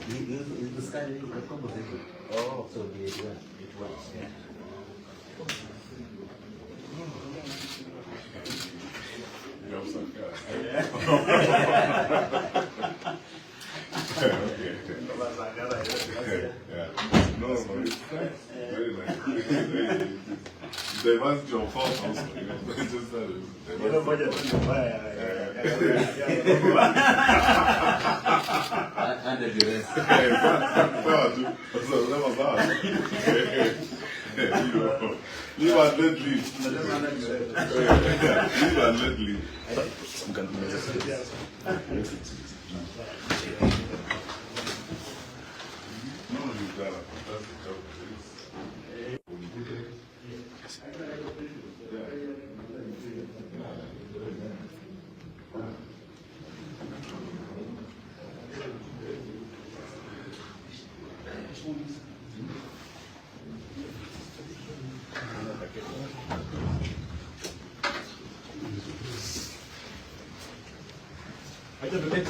The sky is the conversation. Oh, so it works. Yeah. You have some guy. Okay. Yeah. No, it's nice. Very nice. The advantage of course also, you know, it's just that Under duress. Leave and let leave. Leave and let leave. No, you've done a fantastic job with this. Hay que beber.